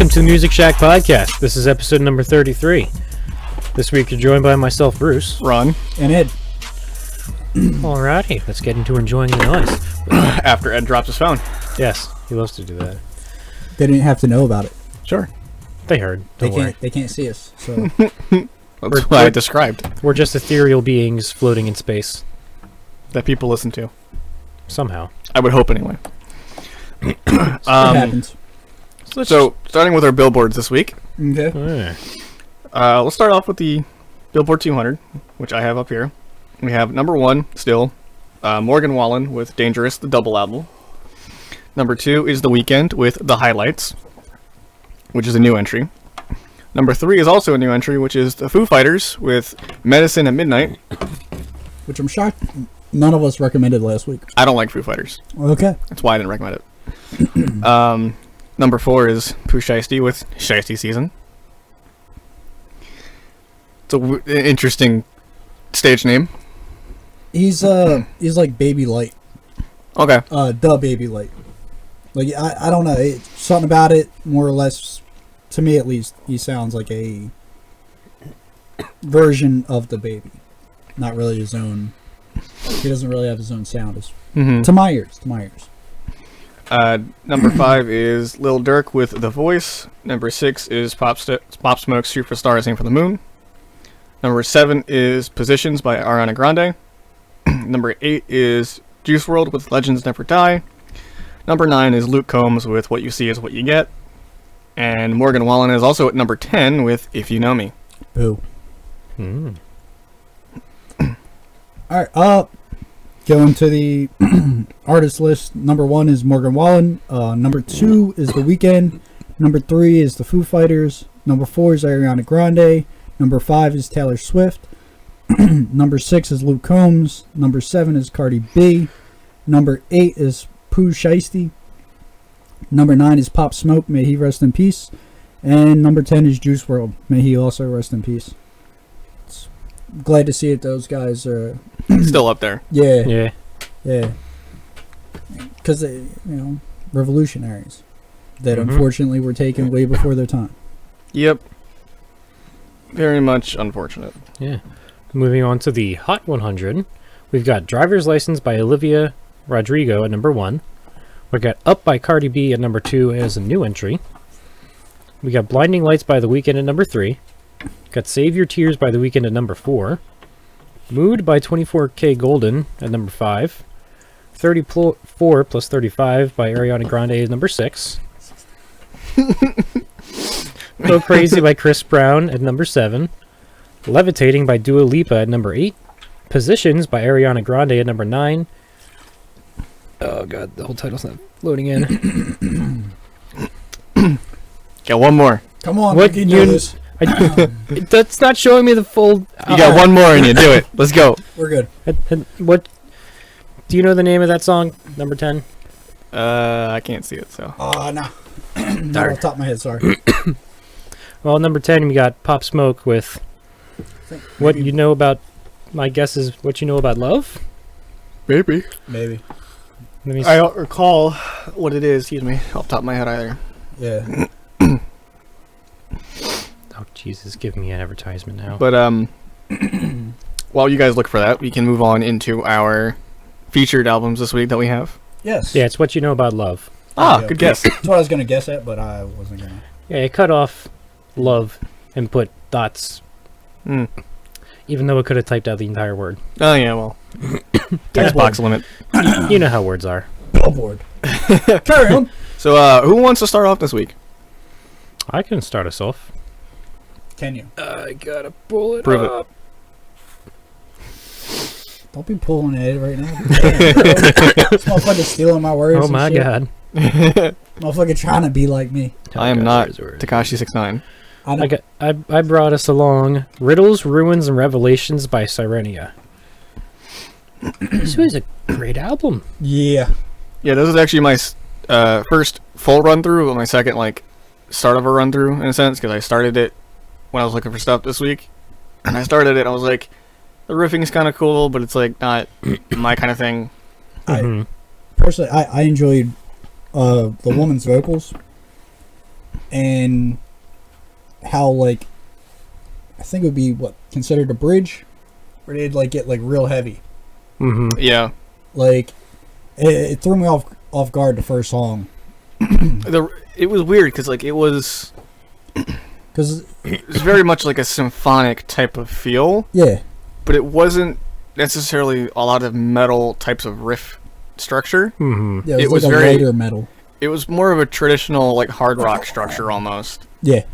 welcome to the Music Shack Podcast. This is episode number 33. This week you're joined by myself, Bruce. Ron. And Ed. Alrighty, let's get into enjoying the noise. After Ed drops his phone. Yes, he loves to do that. They didn't have to know about it. Sure. They heard. Don't worry. They can't see us. So That's what I described. We're just ethereal beings floating in space. That people listen to. Somehow. I would hope anyway. it happens. So, starting with our billboards this week. Okay. Let's start off with the Billboard 200, which I have up here. We have number 1, still, Morgan Wallen with Dangerous, the double album. Number 2 is The Weeknd with The Highlights, which is a new entry. Number 3 is also a new entry, which is The Foo Fighters with Medicine at Midnight. Which I'm shocked none of us recommended last week. I don't like Foo Fighters. Okay. That's why I didn't recommend it. Number 4 is Pooh Shiesty with Shiesty Season. It's an interesting stage name. He's like Baby Light. Okay. The Baby Light. Like I don't know, something about it more or less, to me at least, he sounds like a version of the Baby. Not really his own. He doesn't really have his own sound. To my ears. Number 5 is Lil Durk with The Voice. Number 6 is Pop Smoke's Superstars Aim for the Moon. Number 7 is Positions by Ariana Grande. Number 8 is Juice WRLD with Legends Never Die. Number 9 is Luke Combs with What You See Is What You Get. And Morgan Wallen is also at number 10 with If You Know Me. Boo. Alright, going to the artist list. Number 1 is Morgan Wallen. Number 2 is The Weeknd. Number 3 is the Foo Fighters. Number 4 is Ariana Grande. Number 5 is Taylor Swift. Number 6 is Luke Combs. Number 7 is Cardi B. Number 8 is Pooh Shiesty. Number 9 is Pop Smoke. May he rest in peace. And number 10 is Juice WRLD. May he also rest in peace. Glad to see it. Those guys are Still up there. Yeah. Because they, revolutionaries that unfortunately were taken way before their time. Yep. Very much unfortunate. Yeah. Moving on to the Hot 100, we've got Driver's License by Olivia Rodrigo at number 1. We got Up by Cardi B at number 2 as a new entry. We got Blinding Lights by The Weeknd at number 3. Got Save Your Tears by The Weeknd at number 4. Mood by 24K Golden at number 5. 34 plus 35 by Ariana Grande at number 6. Go Crazy by Chris Brown at number 7. Levitating by Dua Lipa at number 8. Positions by Ariana Grande at number 9. Oh god, the whole title's not loading in. Got one more. Come on, What we can do this. That's not showing me the full... You got one more in you. Do it. Let's go. We're good. What? Do you know the name of that song? Number 10? I can't see it, so. No. Not off the top of my head, sorry. Well, number 10, we got Pop Smoke with What You Know About... My guess is What You Know About Love? Maybe. Maybe. Let me I don't recall what it is, excuse me, off the top of my head either. Yeah. Oh, Jesus, give me an advertisement now. But, while you guys look for that, we can move on into our featured albums this week that we have. Yes. Yeah, it's What You Know About Love. Good guess. That's what I was going to guess at, but I wasn't going to. Yeah, it cut off love and put dots. Even though it could have typed out the entire word. Oh, yeah, well. Text box limit. You know how words are. Billboard. Carry on. So, who wants to start off this week? I can start us off. Can you? I gotta pull it Prove up. Don't be pulling it right now. This motherfucker stealing my words. Oh my god. Motherfucker trying to be like me. I am not Tekashi 69. I brought us along Riddles, Ruins, and Revelations by Cyrenia. This was a great album. Yeah. Yeah, this is actually my first full run-through, but my second, start of a run-through, in a sense, because I started it when I was looking for stuff this week. And I started it, I was like, the riffing's kind of cool, but it's, not my kind of thing. Personally, I enjoyed the woman's vocals. and how like I think it would be what considered a bridge, where they'd like get like real heavy. Mm-hmm. Yeah. Like it threw me off guard the first song. It was weird because like it was very much like a symphonic type of feel. Yeah. But it wasn't necessarily a lot of metal types of riff structure. Mm-hmm. Yeah, it was was like very- a lighter metal. It was more of a traditional like hard rock structure almost. Yeah.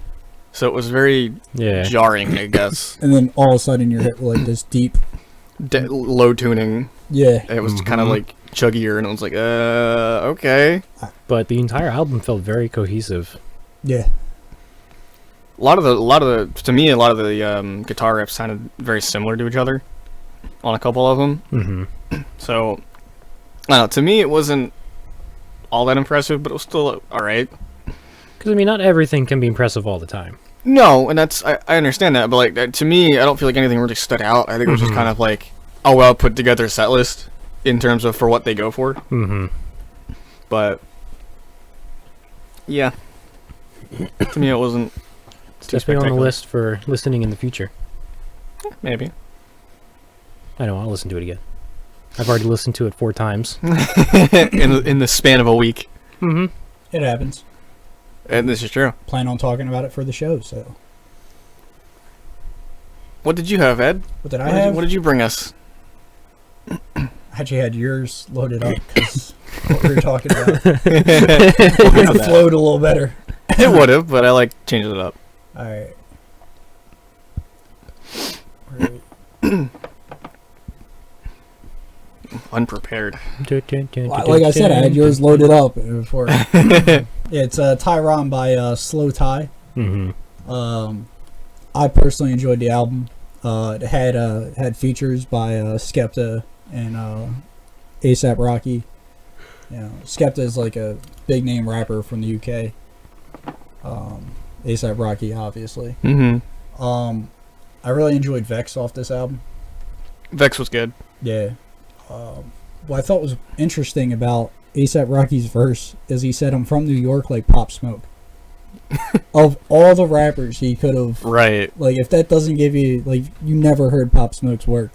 So it was very Yeah. jarring, I guess. And then all of a sudden you're hit with like this deep. Low tuning. Yeah. It was kind of like chuggier, and it was like, okay. But the entire album felt very cohesive. Yeah. A lot of the to me, a lot of the guitar riffs sounded very similar to each other on a couple of them. Mm-hmm. So, I don't know, to me, it wasn't all that impressive, but it was still all right. Because, I mean, not everything can be impressive all the time. No, and that's I understand that, but like to me, I don't feel like anything really stood out. I think it was just kind of like a well put together set list in terms of for what they go for. Mm-hmm. But yeah, to me, it wasn't too Definitely on the spectacular. list for listening in the future. Maybe. I know, I'll listen to it again. I've already listened to it 4 times. in the span of a week. Mm-hmm. It happens. And this is true. Plan on talking about it for the show. So What did you have, Ed? what did I What did you- have? what did you bring us? I actually had yours loaded up because what we were talking about. It It flowed a little better. would have, but I like changed it up. All right. Unprepared. Like I said, I had yours loaded up before. Yeah, it's Tyron by Slow Tie. Mm-hmm. I personally enjoyed the album. It had features by Skepta and ASAP Rocky. You know, Skepta is like a big name rapper from the UK. ASAP Rocky, obviously. Mm-hmm. I really enjoyed Vex off this album. Vex was good. Yeah. What I thought was interesting about ASAP Rocky's verse is he said, "I'm from New York like Pop Smoke." Of all the rappers he could have, Right. like, if that doesn't give you, like, you never heard Pop Smoke's work,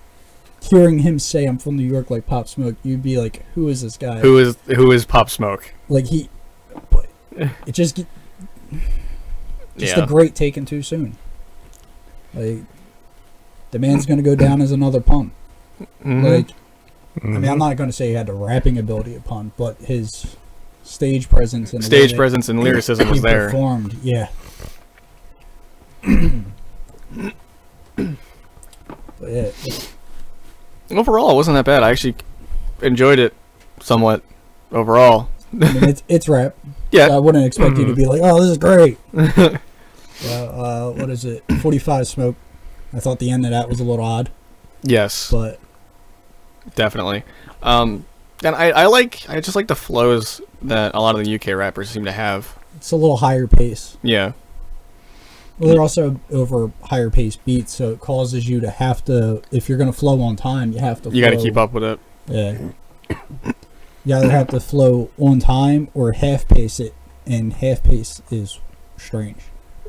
hearing him say, "I'm from New York like Pop Smoke," you'd be like, who is this guy? Who is Pop Smoke? Like, but it just Yeah. a great taken too soon. Like, the man's gonna go down as another pun. Mhm. Like, I mean, I'm not going to say he had the rapping ability of pun, but his stage presence and the way Stage that presence and lyricism he was there. performed, yeah. But yeah, Overall, it wasn't that bad. I actually enjoyed it somewhat. Overall, I mean, it's rap. yeah. So I wouldn't expect you to be like, "Oh, this is great." What is it? 45 Smoke. I thought the end of that was a little odd, Yes, but definitely. And I just like the flows that a lot of the UK rappers seem to have. it's a little higher pace. Yeah. Well, they're also over higher pace beats, so it causes you to have to, if you're going to flow on time, you have to. You got to flow- keep up with it. Yeah. You either have to flow on time or half pace it, and half pace is strange.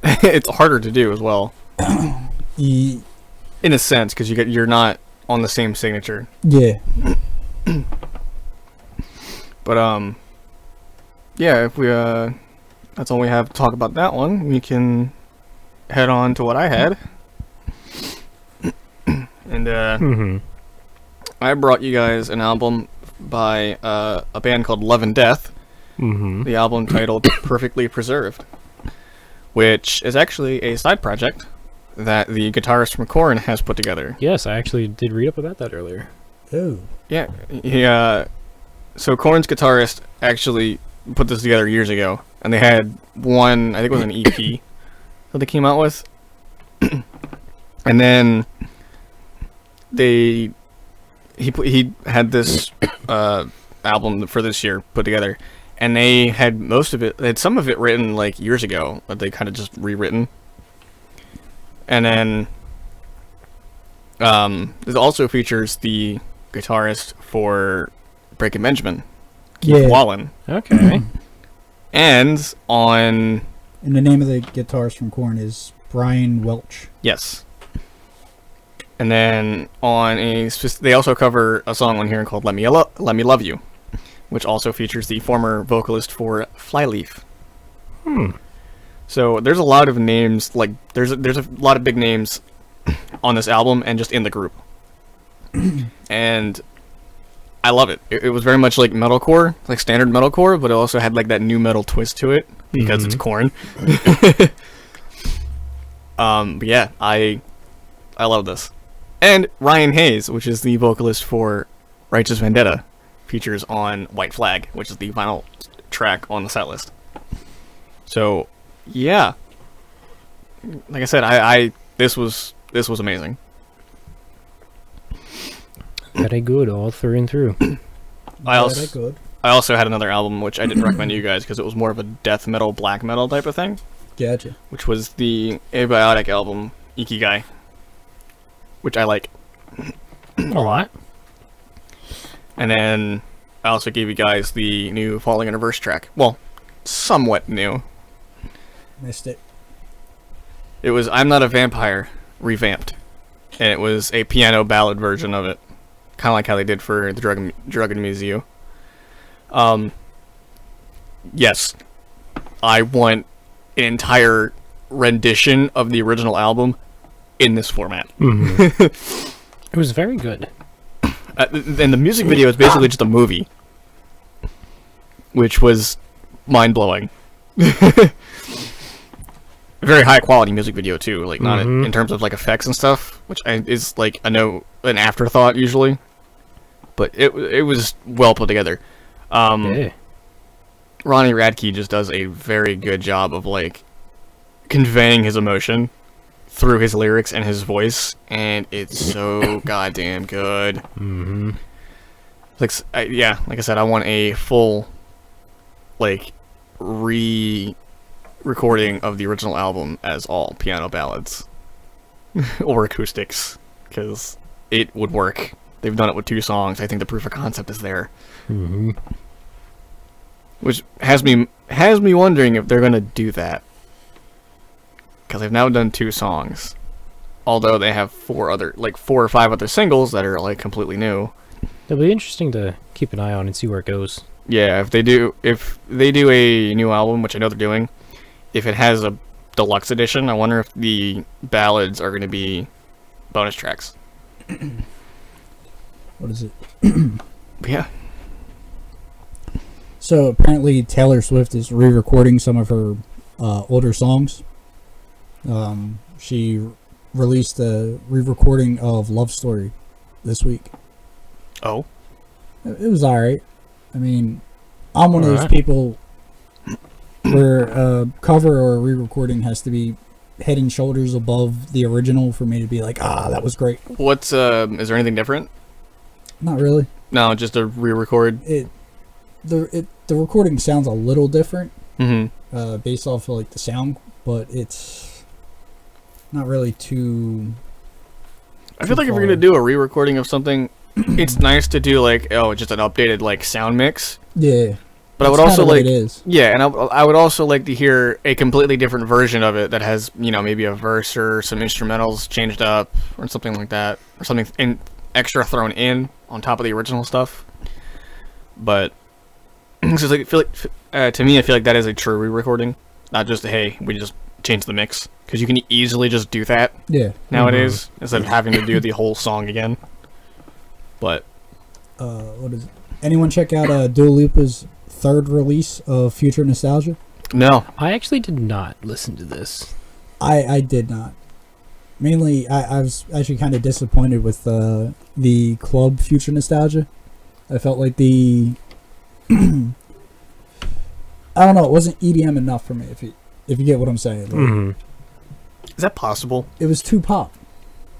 It's harder to do as well, E- in a sense, because you're not on the same signature. yeah. But yeah, if we that's all we have to talk about that one. We can head on to what I had. And Mm-hmm. I brought you guys an album by a band called Love and Death. Mm-hmm. The album titled Perfectly Preserved, which is actually a side project that the guitarist from Korn has put together. Yes, I actually did read up about that earlier. Oh. Yeah, so Korn's guitarist actually put this together years ago, and they had one, I think it was an EP that they came out with, and then he had this album for this year put together, and they had some of it written like years ago, but they kind of just rewritten, and then it also features the guitarist for Breaking Benjamin, Keith Yeah. Wallen, Okay. and on And the name of the guitarist from Korn is Brian Welch. Yes. And then they also cover a song on here called "Let Me Love You," which also features the former vocalist for Flyleaf. So there's a lot of names, like there's a lot of big names on this album and just in the group. And I love it. It was very much like metalcore, like standard metalcore, but it also had like that new metal twist to it because it's Korn. But yeah, I love this. And Ryan Hayes, which is the vocalist for Righteous Vendetta, features on White Flag, which is the final track on the setlist. So, yeah. Like I said, this was amazing. Very good, all through and through. I also had another album which I didn't recommend to you guys because it was more of a death metal, black metal type of thing. Gotcha. Which was the Abiotic album, Ikigai, which I like a lot. And then I also gave you guys the new Falling in Reverse track. Well, somewhat new. Missed it. It was I'm Not a Vampire revamped. And it was a piano ballad version of it. Kind of like how they did for the Drug and Museum. Yes. I want an entire rendition of the original album in this format. It was very good. And the music video is basically just a movie. Which was mind-blowing. Very high quality music video too, like not in terms of like effects and stuff, which is like an afterthought usually, but it was well put together. Ronnie Radke just does a very good job of like conveying his emotion through his lyrics and his voice, and it's so goddamn good. Like like I said, I want a full like recording of the original album as all piano ballads or acoustics, because it would work. They've done it with 2 songs. I think the proof of concept is there. Which has me wondering if they're gonna do that, because they've now done 2 songs, although they have 4 or 5 other singles that are like completely new. It'll be interesting to keep an eye on and see where it goes. Yeah, if they do a new album, which I know they're doing, if it has a deluxe edition, I wonder if the ballads are going to be bonus tracks. What is it? Yeah. So apparently Taylor Swift is re-recording some of her older songs. She released a re-recording of Love Story this week. Oh. It was alright. I mean, I'm one of those people where a cover or a re-recording has to be head and shoulders above the original for me to be like, that was great. What's is there anything different? Not really. No, just a re-record. The recording sounds a little different, Mm-hmm. Based off of like the sound, but it's not really too. I feel like if you're gonna do a re-recording of something, it's nice to do like just an updated like sound mix. Yeah. But I would also like, yeah, and I would also like to hear a completely different version of it that has, maybe a verse or some instrumentals changed up or something like that, or something extra thrown in on top of the original stuff. But so like, to me, I feel like that is a true re-recording, not just we just changed the mix, because you can easily just do that. Yeah. Nowadays, instead of having to do the whole song again. But what is it? Anyone check out Dua Lipa's 3rd release of Future Nostalgia? No. I actually did not listen to this. I did not. Mainly, I was actually kind of disappointed with the club Future Nostalgia. I felt like I don't know, it wasn't EDM enough for me, if you get what I'm saying. Like, is that possible? it was too pop.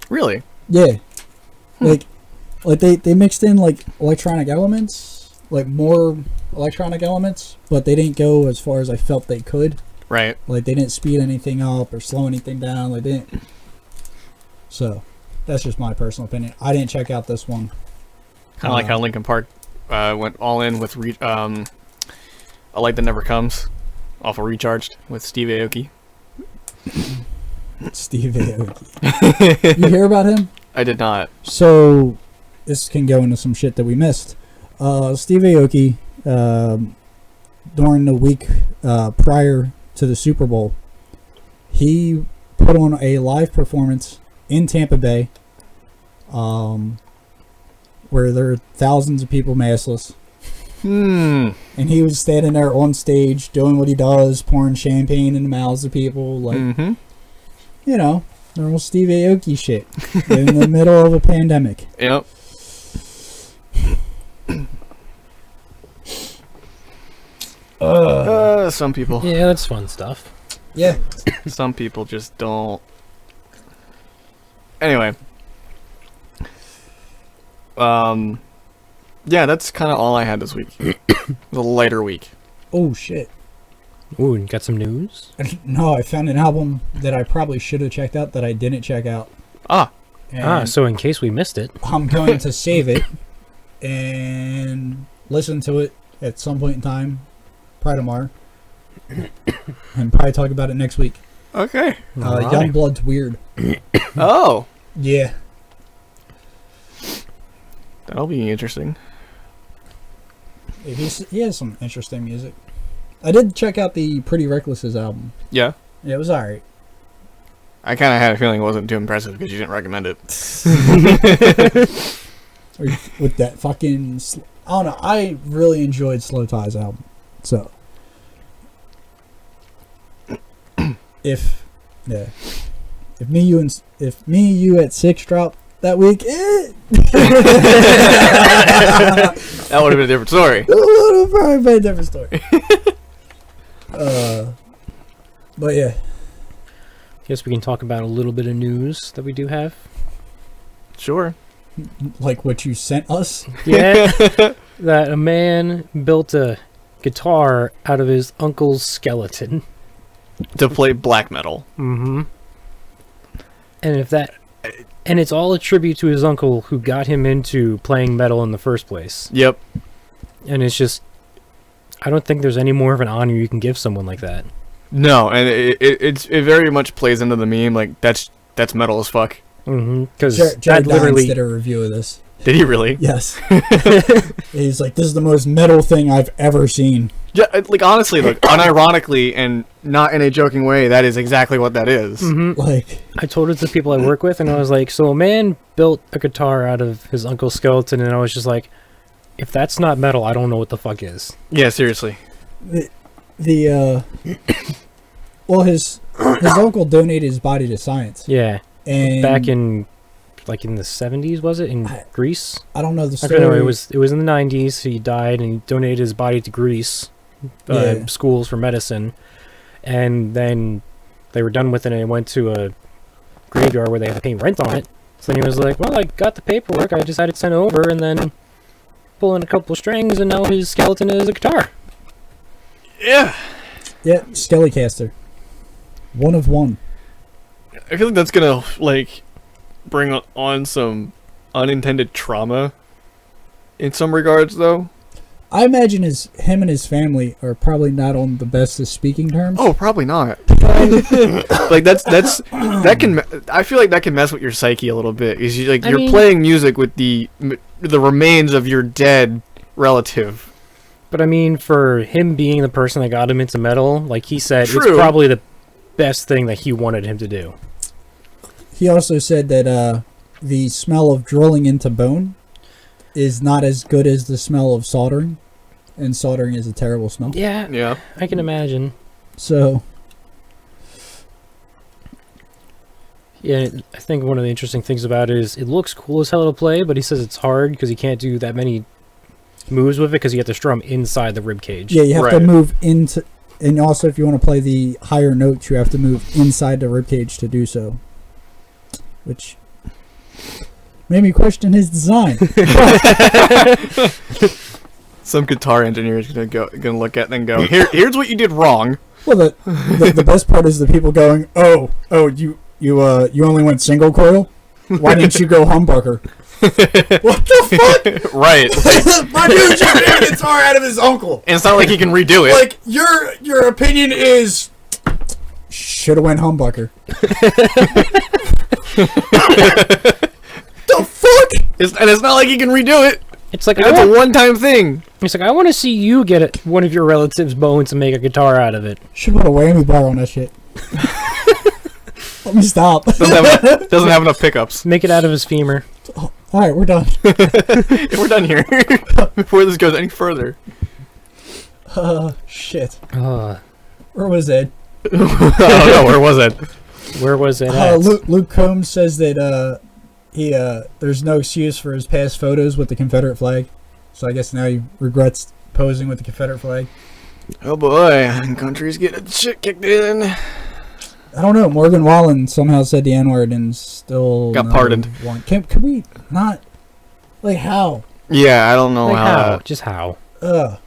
Really? Yeah. Like they mixed in like electronic elements, like more electronic elements, but they didn't go as far as I felt they could. Right. Like they didn't speed anything up or slow anything down. They didn't. So that's just my personal opinion. I didn't check out this one. Kind of like how Linkin Park went all in with A Light That Never Comes off of Recharged with Steve Aoki. Steve Aoki. You hear about him? I did not. So, this can go into some shit that we missed. Steve Aoki, during the week prior to the Super Bowl, he put on a live performance in Tampa Bay, where there are thousands of people maskless. And he was standing there on stage doing what he does, pouring champagne in the mouths of people, like, you know, normal Steve Aoki shit in the middle of a pandemic. Yep. Some people. Yeah, that's fun stuff. Yeah. Some people just don't. Anyway. Yeah, that's kind of all I had this week. The lighter week. Oh, shit. Ooh, and got some news? No, I found an album that I probably should have checked out that I didn't check out. And So in case we missed it. I'm going to save it and listen to it at some point in time, probably tomorrow, and probably talk about it next week. Okay. Alright. Youngblood's weird. Oh. Yeah. That'll be interesting. He has some interesting music. I did check out the Pretty Reckless's album. Yeah. Yeah, it was alright. I kind of had a feeling it wasn't too impressive because you didn't recommend it. With that fucking... I don't know. I really enjoyed Slow Tie's album. So... If me, you at 6 drop that week, That would have been a different story. It would have probably been a different story. But yeah. Guess we can talk about a little bit of news that we do have. Sure. Like what you sent us? Yeah. That a man built a guitar out of his uncle's skeleton. To play black metal. Mm-hmm. And it's all a tribute to his uncle who got him into playing metal in the first place. Yep. And it's just, I don't think there's any more of an honor you can give someone like that. No, and it very much plays into the meme, like, that's metal as fuck. Mm-hmm. Because Jared that literally... did a review of this. Did he really? Yes. He's like, this is the most metal thing I've ever seen. Yeah, like, honestly, look, unironically and not in a joking way, that is exactly what that is. Mm-hmm. Like, I told it to people I work with, and I was like, so a man built a guitar out of his uncle's skeleton, and I was just like, if that's not metal, I don't know what the fuck is. Yeah, seriously. Well, his uncle donated his body to science. Yeah. And back in, like, in the 70s, was it? In Greece? I don't know the I story. don't know, it was in the 90s. He died, and he donated his body to Greece, schools for medicine. And then they were done with it, and it went to a graveyard where they had to pay rent on it. So then he was like, well, I got the paperwork, I just had it sent over, and then pull in a couple of strings, and now his skeleton is a guitar. Yeah. Yeah, Skellycaster. One of one. I feel like that's gonna, like, bring on some unintended trauma in some regards, though. I imagine him and his family are probably not on the best of speaking terms. Oh, probably not. Like that can. I feel like that can mess with your psyche a little bit. Is you're playing music with the remains of your dead relative. But I mean, for him being the person that got him into metal, like he said, True. It's probably the best thing that he wanted him to do. He also said that the smell of drilling into bone is not as good as the smell of soldering, and soldering is a terrible smell. Yeah. I can imagine. So, yeah, I think one of the interesting things about it is it looks cool as hell to play, but he says it's hard because he can't do that many moves with it because you have to strum inside the rib cage. yeah, you have to move into, and also if you want to play the higher notes, you have to move inside the rib cage to do so, which made me question his design. Some guitar engineer is gonna look at it and go, here's what you did wrong. Well, the best part is the people going, oh, you only went single coil. Why didn't you go humbucker? What the fuck? Right. Like, My dude just made a guitar out of his uncle. and it's not like he can redo it. Like, your opinion is... Shoulda went humbucker. The fuck? And it's not like he can redo it. It's like It's a one-time thing. It's like I want to see you get one of your relatives' bones and make a guitar out of it. Should put a whammy bar on that shit. Let me stop. Doesn't have enough pickups. Make it out of his femur. All right, we're done. We're done here. Before this goes any further. Shit. Uh, Where was Ed? I don't know. Where was it? where was it at? Luke Combs says that there's no excuse for his past photos with the Confederate flag. So I guess now he regrets posing with the Confederate flag. Oh boy, country's getting shit kicked in. I don't know. Morgan Wallen somehow said the N-word and still Got pardoned. Can we not? Like how? Yeah, I don't know Like how. how? Just how? I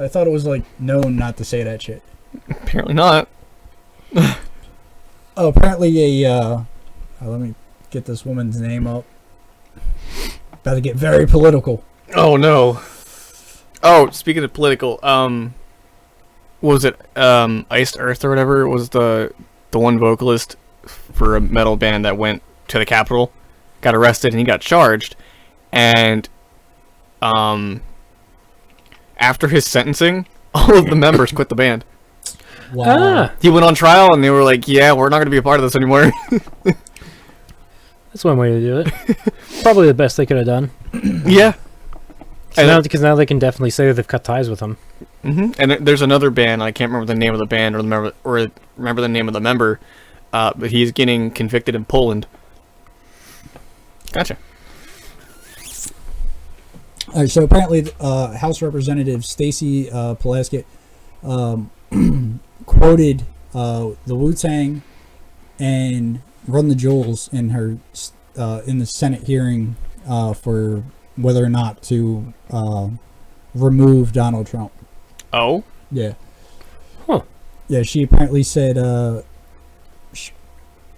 thought it was like known not to say that shit. Apparently not. Oh, apparently let me get this woman's name up. About to get very political. Oh no. Oh, speaking of political, what was it Iced Earth or whatever was the one vocalist for a metal band that went to the Capitol, got arrested and he got charged, and after his sentencing, all of the members quit the band. Wow. Ah, He went on trial and they were like, "Yeah, we're not going to be a part of this anymore." that's one way to do it. Probably the best they could have done. Yeah. Because now they can definitely say that they've cut ties with him. And there's another band. I can't remember the name of the band or remember the name of the member, but he's getting convicted in Poland. Gotcha. All right, so apparently, House Representative Stacey Plaskett quoted the Wu-Tang and Run the Jewels in her in the Senate hearing for whether or not to remove Donald Trump. Oh. Yeah. Huh. Yeah, she apparently said, I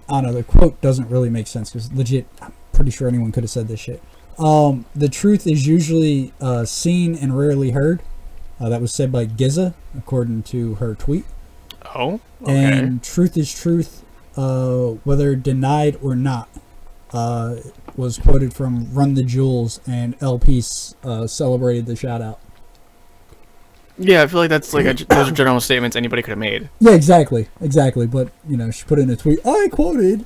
don't know, the quote doesn't really make sense because legit, I'm pretty sure anyone could have said this shit. The truth is usually seen and rarely heard. That was said by Giza, according to her tweet. Oh. Okay. And truth is truth, whether denied or not, was quoted from Run the Jewels, and LP celebrated the shout out. Yeah, I feel like that's like those are general statements anybody could have made. Yeah, exactly. But she put in a tweet. I quoted.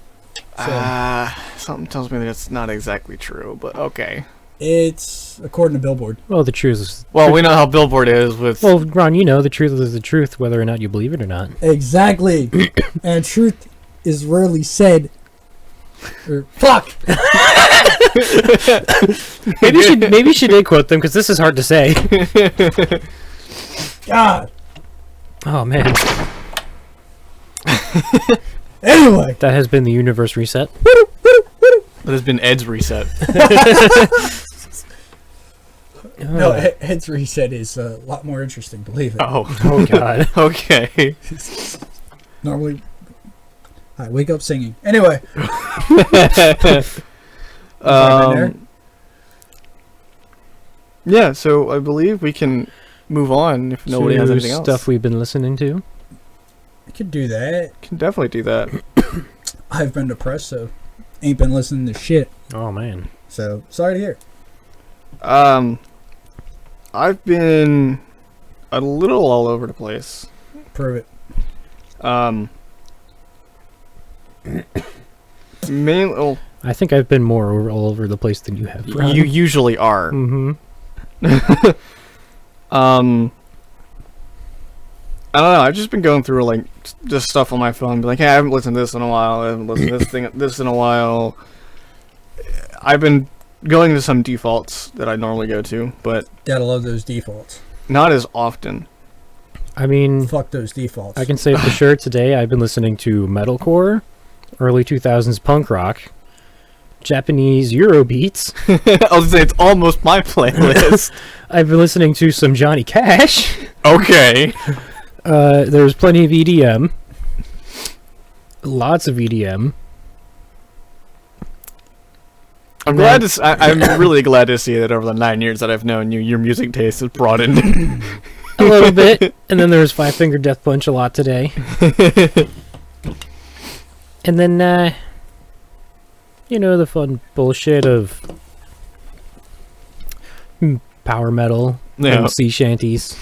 So, Something tells me that it's not exactly true, but okay. it's according to Billboard. Well, the truth is... Well, we know how Billboard is with... Well, Ron, you know the truth is the truth, whether or not you believe it or not. Exactly. And truth is rarely said. Or, fuck! Maybe she did quote them, because this is hard to say. God. Oh, man. Anyway. That has been the universe reset. That has been Ed's reset. No, Ed's reset is a lot more interesting, believe it. Oh, God. Okay. Normally, I wake up singing. Anyway. Yeah, so I believe we can move on if nobody has anything else. Stuff we've been listening to. I could do that. Can definitely do that. I've been depressed, so ain't been listening to shit. Oh, man. So, sorry to hear. I've been a little all over the place. Prove it. Mainly, I think I've been more all over the place than you have. Ron. you usually are. Mm-hmm. I don't know. I've just been going through like just stuff on my phone. Be like, hey, I haven't listened to this in a while. I haven't listened to this in a while. I've been going to some defaults that I normally go to, but Gotta love those defaults. not as often. I mean, Fuck those defaults. I can say for sure today I've been listening to metalcore, early 2000s punk rock, Japanese Eurobeats. I was gonna say it's almost my playlist. I've been listening to some Johnny Cash. Okay. There's plenty of EDM. Lots of EDM. I'm glad to. I'm really glad to see that over the 9 years that I've known you, your music taste has broadened a little bit. And then there was Five Finger Death Punch a lot today. And then, the fun bullshit of power metal and sea shanties.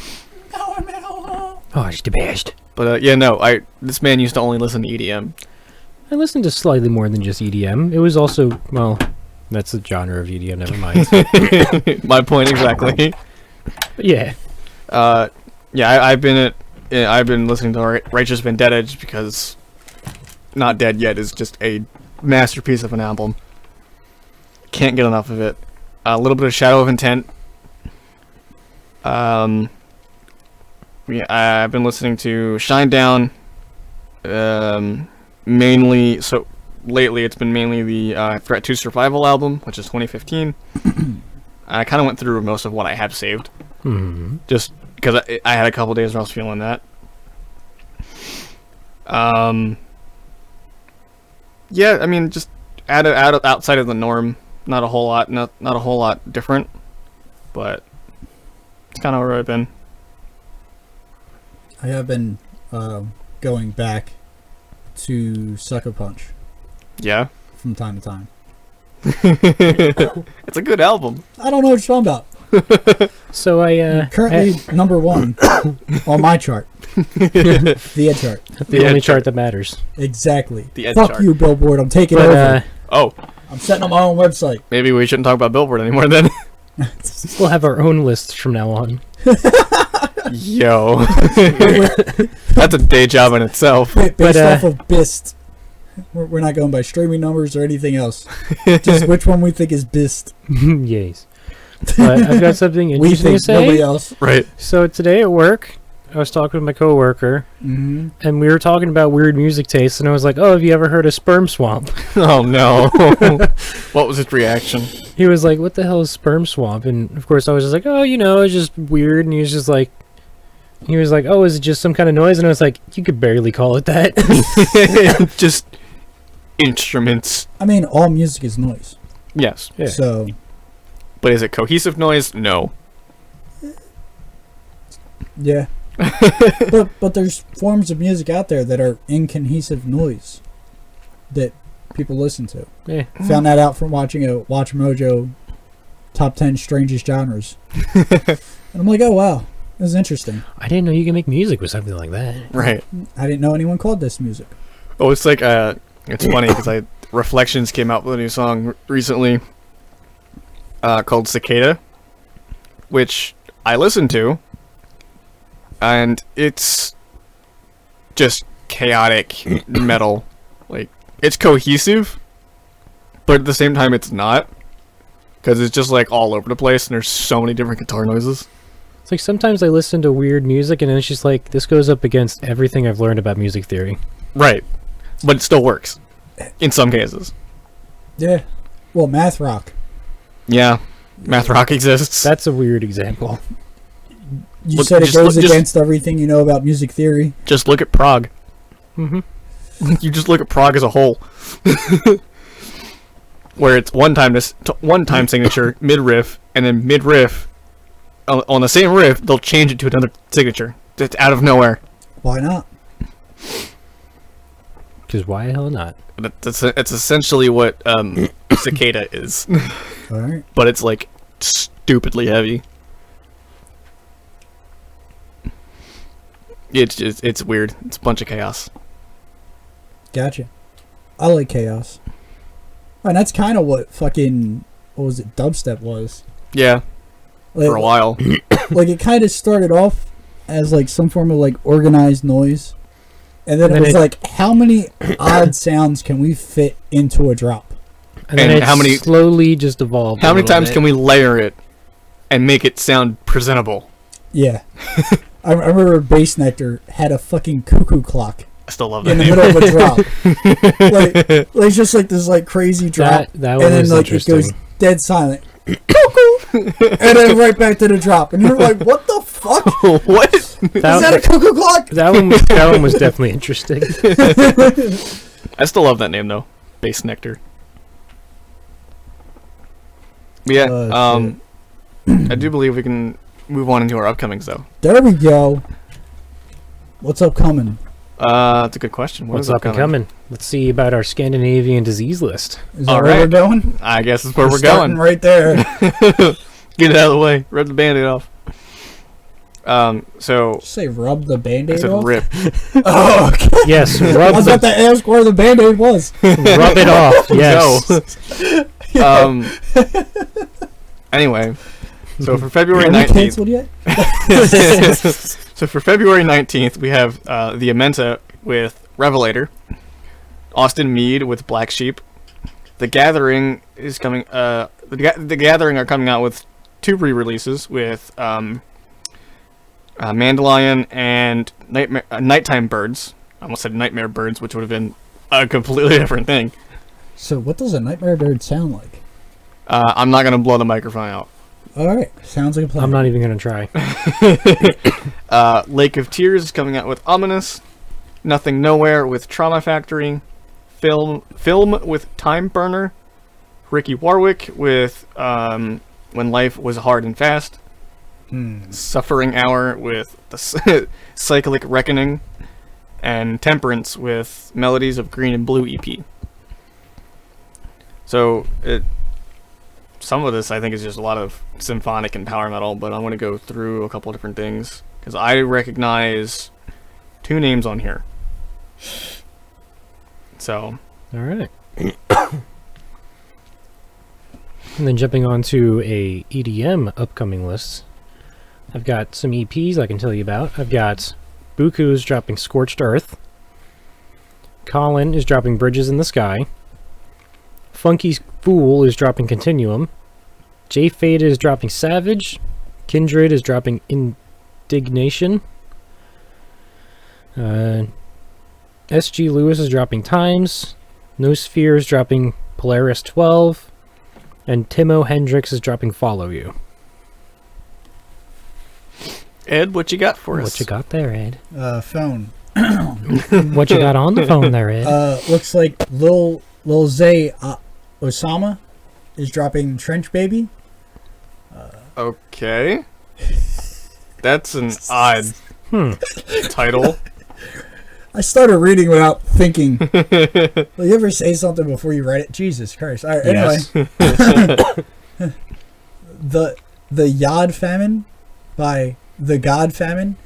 Power metal. Oh, it's the best. But this man used to only listen to EDM. I listened to slightly more than just EDM. It was also, that's the genre of EDM, never mind. My point exactly. But yeah. I've been listening to Righteous Vendetta just because Not Dead Yet is just a masterpiece of an album. Can't get enough of it. A little bit of Shadow of Intent. I've been listening to Shine Down. Mainly, so lately it's been mainly the Threat to Survival album, which is 2015. I kind of went through most of what I have saved. Mm-hmm. Just because I had a couple days where I was feeling that. Just outside of the norm. Not a whole lot. Not a whole lot different. But it's kind of where I've been. I have been going back to Sucker Punch. Yeah. From time to time. It's a good album. I don't know what you're talking about. So currently number 1 on my chart. The Ed chart. The only chart that matters. Exactly. The Ed Fuck chart. you, Billboard. I'm taking over. I'm setting up my own website. Maybe we shouldn't talk about Billboard anymore then. We'll have our own list from now on. Yo. That's a day job in itself. Based off of BIST. We're not going by streaming numbers or anything else. Just which one we think is BIST. Yes. But I've got something We interesting to think say. nobody else. Right. So today at work, I was talking with my coworker, and we were talking about weird music tastes, and I was like, "Oh, have you ever heard of Sperm Swamp?" Oh no. What was his reaction? He was like, "What the hell is Sperm Swamp?" And of course, I was just like, "Oh, it's just weird." And he was like, "Oh, is it just some kind of noise?" And I was like, "You could barely call it that." Just instruments. I mean, all music is noise. Yes. Yeah. So. But is it cohesive noise? No. Yeah. but there's forms of music out there that are incohesive noise that people listen to. Yeah. Found that out from watching a Watch Mojo top 10 strangest genres. And I'm like, oh wow, this is interesting. I didn't know you can make music with something like that. Right. I didn't know anyone called this music. Oh, it's like it's funny because Reflections came out with a new song recently called Cicada, which I listened to, and it's just chaotic metal. Like, it's cohesive, but at the same time it's not, because it's just like all over the place and there's so many different guitar noises. It's like sometimes I listen to weird music and it's just like, this goes up against everything I've learned about music theory. Right. But it still works in some cases. Yeah. Well, math rock. Yeah. Math rock exists. That's a weird example. You said it goes against everything you know about music theory. Just look at prog. Mm-hmm. You just look at prog as a whole. Where it's one time signature, mid riff, and then mid riff on the same riff, they'll change it to another signature. It's out of nowhere. Why not? Because why the hell not? It's essentially what Cicada is. All right. But it's like stupidly heavy. It's weird. It's a bunch of chaos. Gotcha. I like chaos. And that's kind of what dubstep was. Yeah. Like, for a while. Like, it kind of started off as like some form of like organized noise. And then it was like, how many odd sounds can we fit into a drop? And then how many slowly just evolved. How many times can we layer it and make it sound presentable? Yeah. I remember Bass Nectar had a fucking cuckoo clock. I still love that in the middle of a drop. like it's just like this like crazy drop. That and then like it goes dead silent. Cuckoo! And then right back to the drop. And you're like, what the fuck? What? Is that a cuckoo clock? That one was definitely interesting. I still love that name though. Bass Nectar. But yeah, I do believe we can move on into our upcomings, though. There we go. What's upcoming? That's a good question. What's up and coming? Let's see about our Scandinavian disease list. Is that where we're going? I guess that's where we're starting going. right there. Get it out of the way. Rip the Band-Aid off. So Say rub the Band-Aid I said off? rip. Oh, okay. Yes, I rub was about to ask where the Band-Aid was. rub it off. Yes. No. Anyway, so for February Are we 19th. canceled yet? So for February 19th, we have the Amenta with Revelator, Austin Mead with Black Sheep. The Gathering is coming. The Gathering are coming out with 2 re-releases with Mandalion and Nighttime Birds. I almost said Nightmare Birds, which would have been a completely different thing. So what does a nightmare bird sound like? I'm not gonna blow the microphone out. Alright, sounds like a plan. I'm not even going to try. Lake of Tears is coming out with Ominous. Nothing Nowhere with Trauma Factory. Film with Time Burner. Ricky Warwick with When Life Was Hard and Fast. Suffering Hour with the Cyclic Reckoning. And Temperance with Melodies of Green and Blue EP. So some of this I think is just a lot of symphonic and power metal, but I'm going to go through a couple different things because I recognize 2 names on here. So, All right. And then jumping on to a EDM upcoming list. I've got some EPs I can tell you about. I've got Buku's dropping Scorched Earth. Colin is dropping Bridges in the Sky. Funky Fool is dropping Continuum. J Fade is dropping Savage. Kindred is dropping Indignation. SG Lewis is dropping Times. No Sphere is dropping Polaris 12. And Timo Hendrix is dropping Follow You. Ed, what you got for us? What you got there, Ed? Phone. What you got on the phone there, Ed? Looks like Lil Zay Osama is dropping Trench Baby. Okay. That's an odd title. I started reading without thinking. Will you ever say something before you write it? Jesus Christ. All right, Yes. anyway. the Yod Famine by The God Famine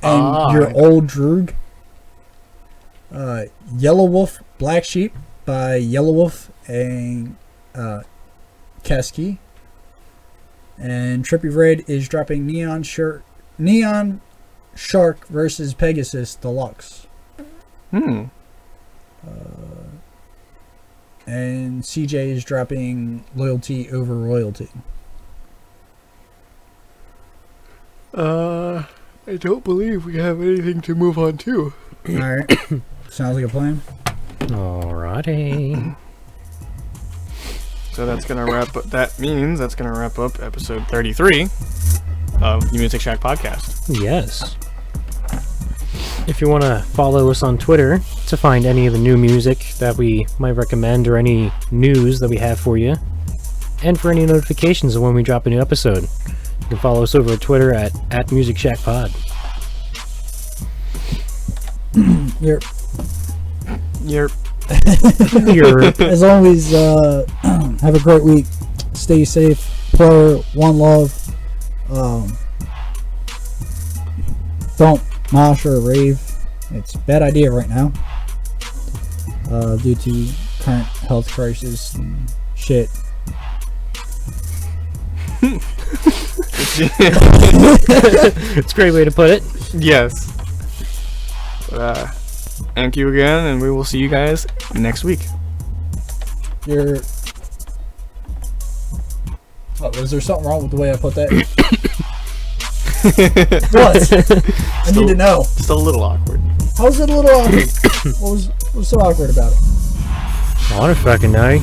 and Your Old Droog. Yellow Wolf Black Sheep by Yellow Wolf and Kaski. And Trippy Red is dropping Neon Shark versus Pegasus Deluxe. And CJ is dropping Loyalty Over Royalty. I don't believe we have anything to move on to. Alright. Sounds like a plan. Alrighty. So that's gonna wrap up. That means that's gonna wrap up episode 33 of the Music Shack podcast. Yes. If you want to follow us on Twitter to find any of the new music that we might recommend or any news that we have for you, and for any notifications of when we drop a new episode, you can follow us over at Twitter at Music Shack Pod. Yep. As always, have a great week. Stay safe. Player, one love. Don't mosh or rave. It's a bad idea right now. Due to current health crisis and shit. It's a great way to put it. Yes. Thank you again, and we will see you guys next week. Was there something wrong with the way I put that? What? I need to know. Just a little awkward. How was it a little awkward? What was so awkward about it? I don't fucking know.